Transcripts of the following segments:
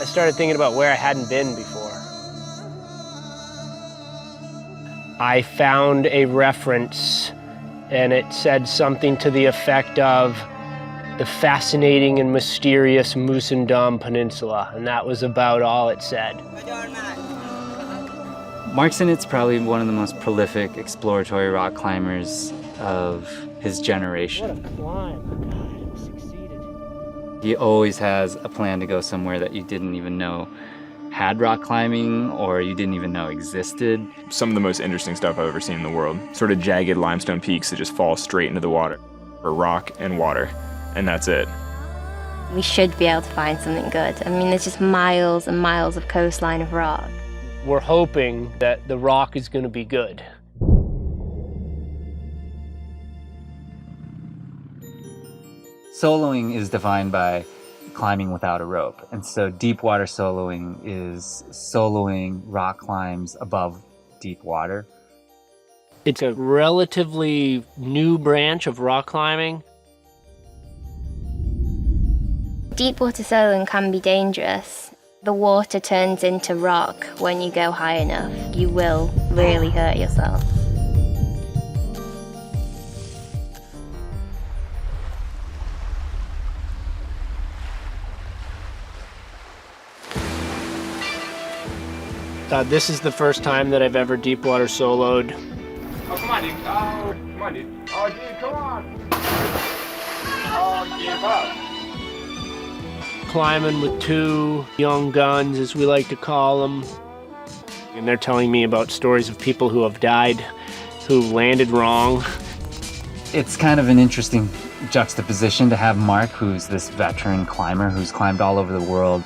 I started thinking about where I hadn't been before. I found a reference, and it said something to the effect of the fascinating and mysterious Musindam Peninsula, and that was about all it said. Mark Sinnott's probably one of the most prolific exploratory rock climbers of his generation. What a climb. God, I succeeded. He always has a plan to go somewhere that you didn't even know had rock climbing or you didn't even know existed. Some of the most interesting stuff I've ever seen in the world. Sort of jagged limestone peaks that just fall straight into the water, or rock and water, and that's it. We should be able to find something good. I mean, there's just miles and miles of coastline of rock. We're hoping that the rock is going to be good. Soloing is defined by climbing without a rope. And so deep water soloing is soloing rock climbs above deep water. It's a relatively new branch of rock climbing. Deep water soloing can be dangerous. The water turns into rock when you go high enough. You will really hurt yourself. This is the first time that I've ever deep water soloed. Oh, come on, dude. Oh, come on, dude. Oh, dude, come on. Oh, give up. Climbing with two young guns, as we like to call them. And they're telling me about stories of people who have died, who landed wrong. It's kind of an interesting juxtaposition to have Mark, who's this veteran climber who's climbed all over the world.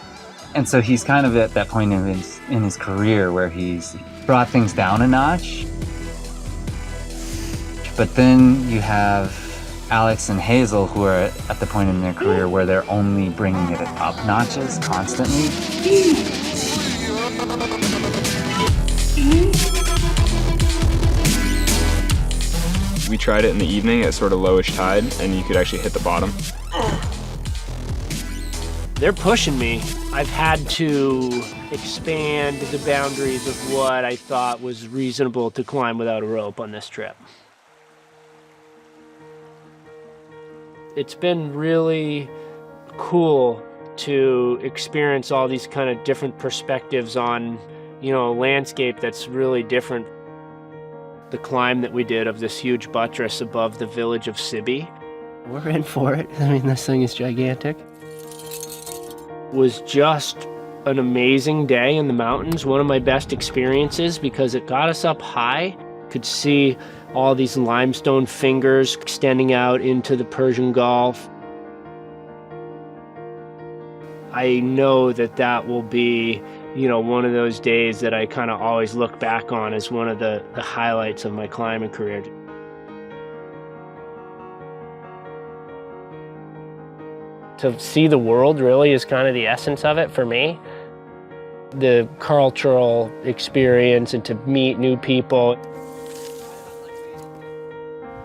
And so he's kind of at that point in his career where he's brought things down a notch. But then you have Alex and Hazel, who are at the point in their career where they're only bringing it up notches constantly. We tried it in the evening at sort of lowish tide, and you could actually hit the bottom. They're pushing me. I've had to expand the boundaries of what I thought was reasonable to climb without a rope on this trip. It's been really cool to experience all these kind of different perspectives on, a landscape that's really different. The climb that we did of this huge buttress above the village of Sibi. We're in for it. I mean, this thing is gigantic. Was just an amazing day in the mountains, one of my best experiences because it got us up high. Could see all these limestone fingers extending out into the Persian Gulf. I know that will be, one of those days that I kind of always look back on as one of the highlights of my climbing career. To see the world really is kind of the essence of it for me. The cultural experience and to meet new people.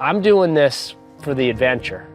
I'm doing this for the adventure.